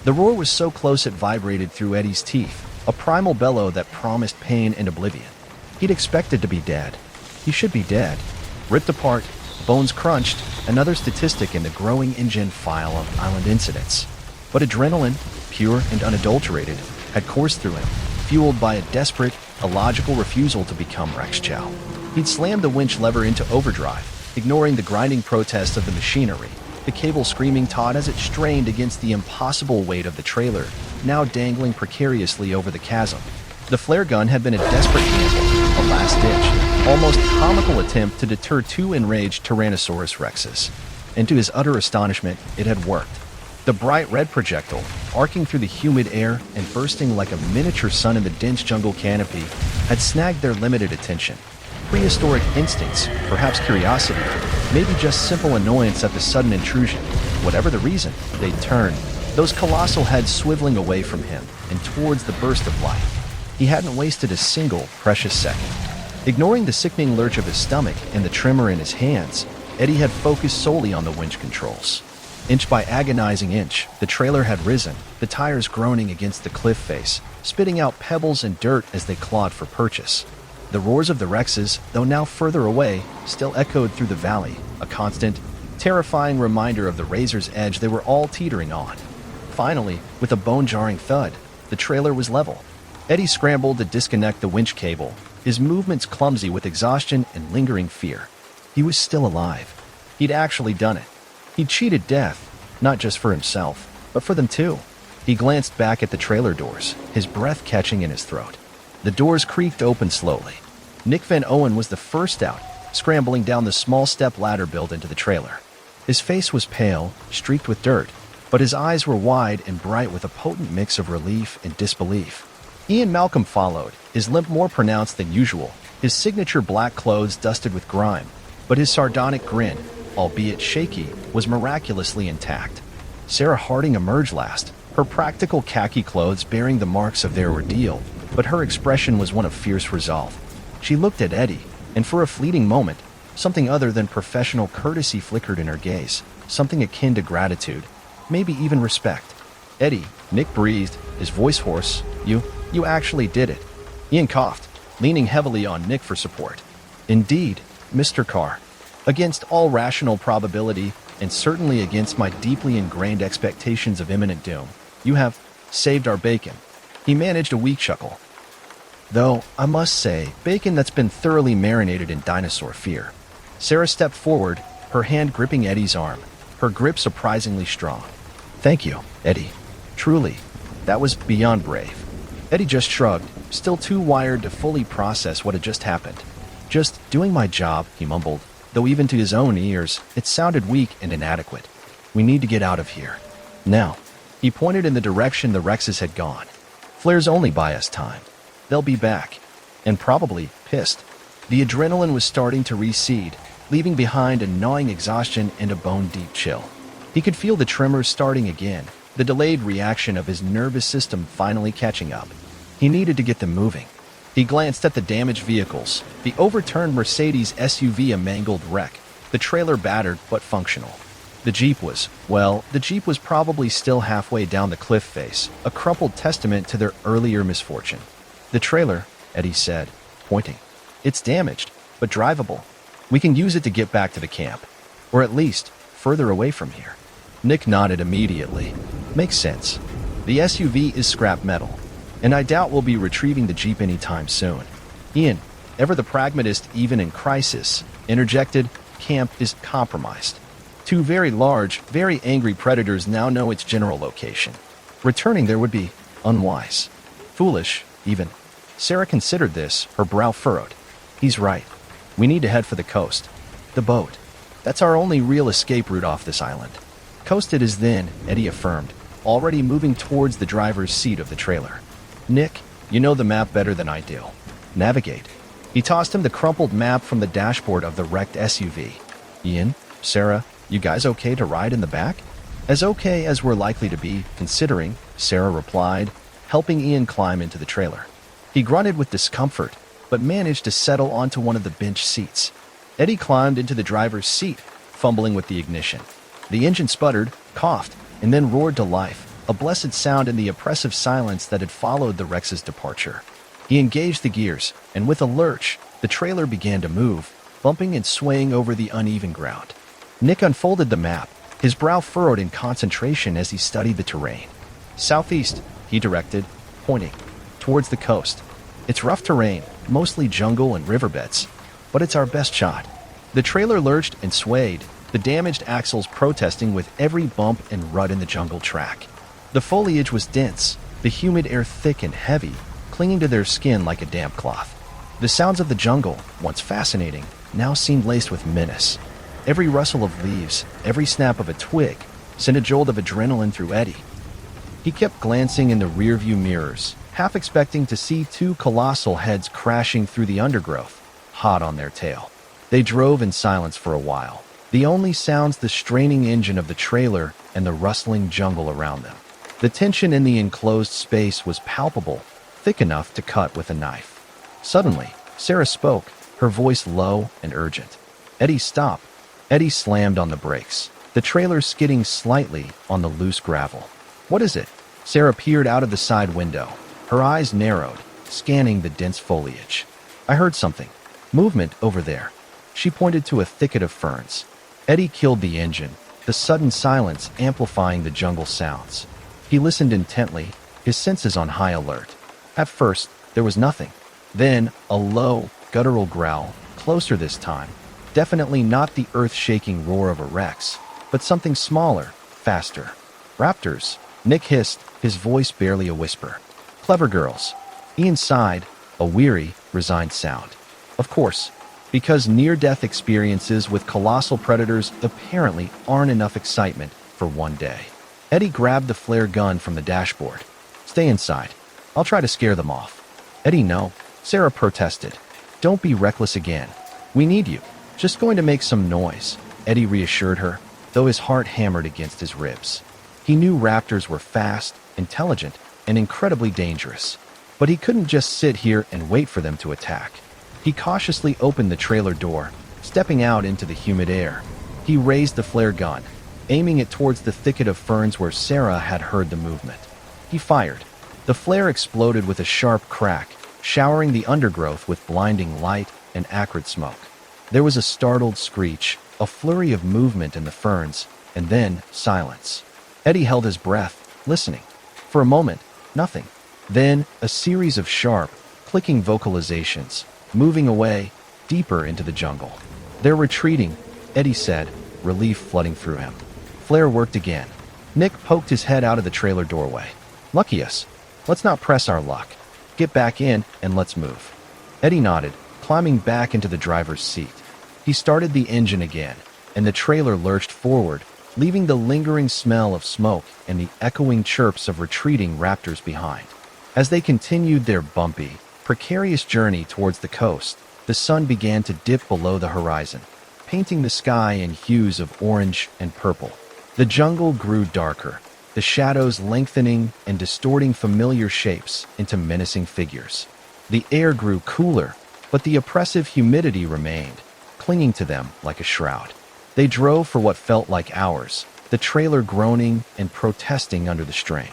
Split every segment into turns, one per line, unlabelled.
The roar was so close it vibrated through Eddie's teeth, a primal bellow that promised pain and oblivion. He'd expected to be dead. He should be dead. Ripped apart, bones crunched, another statistic in the growing InGen file of island incidents. But adrenaline, pure and unadulterated, had coursed through him, fueled by a desperate, illogical refusal to become Rex Chow. He'd slammed the winch lever into overdrive, ignoring the grinding protest of the machinery, the cable screaming taut as it strained against the impossible weight of the trailer, now dangling precariously over the chasm. The flare gun had been a desperate gamble, a last-ditch, almost comical attempt to deter two enraged Tyrannosaurus Rexes. And to his utter astonishment, it had worked. The bright red projectile, arcing through the humid air and bursting like a miniature sun in the dense jungle canopy, had snagged their limited attention. Prehistoric instincts, perhaps curiosity, maybe just simple annoyance at the sudden intrusion. Whatever the reason, they'd turned, those colossal heads swiveling away from him and towards the burst of life. He hadn't wasted a single precious second. Ignoring the sickening lurch of his stomach and the tremor in his hands, Eddie had focused solely on the winch controls. Inch by agonizing inch, the trailer had risen, the tires groaning against the cliff face, spitting out pebbles and dirt as they clawed for purchase. The roars of the Rexes, though now further away, still echoed through the valley, a constant, terrifying reminder of the razor's edge they were all teetering on. Finally, with a bone-jarring thud, the trailer was level. Eddie scrambled to disconnect the winch cable, his movements clumsy with exhaustion and lingering fear. He was still alive. He'd actually done it. He'd cheated death, not just for himself, but for them too. He glanced back at the trailer doors, his breath catching in his throat. The doors creaked open slowly. Nick Van Owen was the first out, scrambling down the small step ladder built into the trailer. His face was pale, streaked with dirt, but his eyes were wide and bright with a potent mix of relief and disbelief. Ian Malcolm followed, his limp more pronounced than usual, his signature black clothes dusted with grime, but his sardonic grin, albeit shaky, was miraculously intact. Sarah Harding emerged last, her practical khaki clothes bearing the marks of their ordeal, but her expression was one of fierce resolve. She looked at Eddie, and for a fleeting moment, something other than professional courtesy flickered in her gaze, something akin to gratitude, maybe even respect. "Eddie," Nick breathed, his voice hoarse, You actually did it." Ian coughed, leaning heavily on Nick for support. "Indeed, Mr. Carr. Against all rational probability, and certainly against my deeply ingrained expectations of imminent doom, you have saved our bacon." He managed a weak chuckle. "Though, I must say, bacon that's been thoroughly marinated in dinosaur fear." Sarah stepped forward, her hand gripping Eddie's arm, her grip surprisingly strong. "Thank you, Eddie. Truly, that was beyond brave." Eddie just shrugged, still too wired to fully process what had just happened. "Just doing my job," he mumbled, though even to his own ears, it sounded weak and inadequate. "We need to get out of here. Now." He pointed in the direction the Rexes had gone. "Flares only buy us time. They'll be back. And probably pissed." The adrenaline was starting to recede, leaving behind a gnawing exhaustion and a bone-deep chill. He could feel the tremors starting again, the delayed reaction of his nervous system finally catching up. He needed to get them moving. He glanced at the damaged vehicles, the overturned Mercedes SUV a mangled wreck, the trailer battered but functional. The Jeep was probably still halfway down the cliff face, a crumpled testament to their earlier misfortune. "The trailer," Eddie said, pointing. "It's damaged, but drivable. We can use it to get back to the camp. Or at least, further away from here." Nick nodded immediately. "Makes sense. The SUV is scrap metal, and I doubt we'll be retrieving the Jeep anytime soon." Ian, ever the pragmatist even in crisis, interjected, "Camp is compromised. Two very large, very angry predators now know its general location. Returning there would be unwise. Foolish, even." Sarah considered this, her brow furrowed. "He's right. We need to head for the coast. The boat. That's our only real escape route off this island." "Coast it is then," Eddie affirmed, already moving towards the driver's seat of the trailer. "Nick, you know the map better than I do. Navigate." He tossed him the crumpled map from the dashboard of the wrecked SUV. "Ian, Sarah, you guys okay to ride in the back?" "As okay as we're likely to be, considering," Sarah replied, helping Ian climb into the trailer. He grunted with discomfort, but managed to settle onto one of the bench seats. Eddie climbed into the driver's seat, fumbling with the ignition. The engine sputtered, coughed, and then roared to life, a blessed sound in the oppressive silence that had followed the Rex's departure. He engaged the gears, and with a lurch, the trailer began to move, bumping and swaying over the uneven ground. Nick unfolded the map, his brow furrowed in concentration as he studied the terrain. "Southeast," he directed, pointing towards the coast. "It's rough terrain, mostly jungle and riverbeds, but it's our best shot." The trailer lurched and swayed, the damaged axles protesting with every bump and rut in the jungle track. The foliage was dense, the humid air thick and heavy, clinging to their skin like a damp cloth. The sounds of the jungle, once fascinating, now seemed laced with menace. Every rustle of leaves, every snap of a twig, sent a jolt of adrenaline through Eddie. He kept glancing in the rearview mirrors, half expecting to see two colossal heads crashing through the undergrowth, hot on their tail. They drove in silence for a while, the only sounds the straining engine of the trailer and the rustling jungle around them. The tension in the enclosed space was palpable, thick enough to cut with a knife. Suddenly, Sarah spoke, her voice low and urgent. "Eddie, stop." Eddie slammed on the brakes, the trailer skidding slightly on the loose gravel. "What is it?" Sarah peered out of the side window, her eyes narrowed, scanning the dense foliage. "I heard something. Movement over there." She pointed to a thicket of ferns. Eddie killed the engine, the sudden silence amplifying the jungle sounds. He listened intently, his senses on high alert. At first, there was nothing. Then, a low, guttural growl, closer this time. Definitely not the earth-shaking roar of a Rex, but something smaller, faster. "Raptors," Nick hissed, his voice barely a whisper. "Clever girls." Ian sighed, a weary, resigned sound. Of course, because near-death experiences with colossal predators apparently aren't enough excitement for one day. Eddie grabbed the flare gun from the dashboard. "Stay inside. I'll try to scare them off." "Eddie, no," Sarah protested. "Don't be reckless again. We need you." "Just going to make some noise," Eddie reassured her, though his heart hammered against his ribs. He knew raptors were fast, intelligent, and incredibly dangerous, but he couldn't just sit here and wait for them to attack. He cautiously opened the trailer door, stepping out into the humid air. He raised the flare gun, aiming it towards the thicket of ferns where Sarah had heard the movement. He fired. The flare exploded with a sharp crack, showering the undergrowth with blinding light and acrid smoke. There was a startled screech, a flurry of movement in the ferns, and then silence. Eddie held his breath, listening. For a moment, nothing. Then, a series of sharp, clicking vocalizations, moving away, deeper into the jungle. "They're retreating," Eddie said, relief flooding through him. Flare worked again. Nick poked his head out of the trailer doorway. "Lucky us. Let's not press our luck. Get back in and let's move." Eddie nodded, climbing back into the driver's seat. He started the engine again, and the trailer lurched forward, leaving the lingering smell of smoke and the echoing chirps of retreating raptors behind. As they continued their bumpy, precarious journey towards the coast, the sun began to dip below the horizon, painting the sky in hues of orange and purple. The jungle grew darker, the shadows lengthening and distorting familiar shapes into menacing figures. The air grew cooler, but the oppressive humidity remained, clinging to them like a shroud. They drove for what felt like hours, the trailer groaning and protesting under the strain.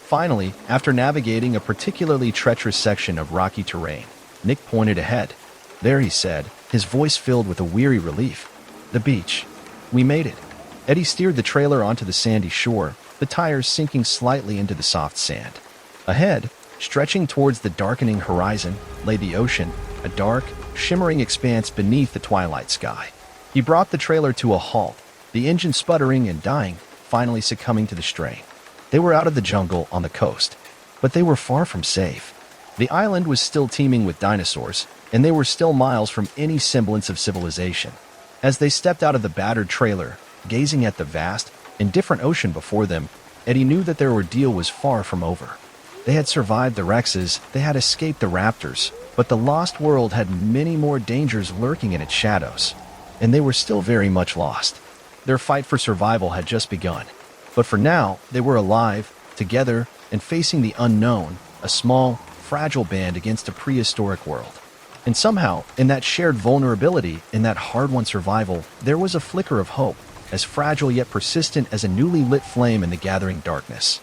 Finally, after navigating a particularly treacherous section of rocky terrain, Nick pointed ahead. "There," he said, his voice filled with a weary relief. "The beach. We made it." Eddie steered the trailer onto the sandy shore, the tires sinking slightly into the soft sand. Ahead, stretching towards the darkening horizon, lay the ocean, a dark, shimmering expanse beneath the twilight sky. He brought the trailer to a halt, the engine sputtering and dying, finally succumbing to the strain. They were out of the jungle on the coast, but they were far from safe. The island was still teeming with dinosaurs, and they were still miles from any semblance of civilization. As they stepped out of the battered trailer, gazing at the vast, indifferent ocean before them, Eddie knew that their ordeal was far from over. They had survived the Rexes, they had escaped the raptors, but the lost world had many more dangers lurking in its shadows, and they were still very much lost. Their fight for survival had just begun. But for now, they were alive, together, and facing the unknown, a small, fragile band against a prehistoric world. And somehow, in that shared vulnerability, in that hard-won survival, there was a flicker of hope. as fragile yet persistent as a newly lit flame in the gathering darkness.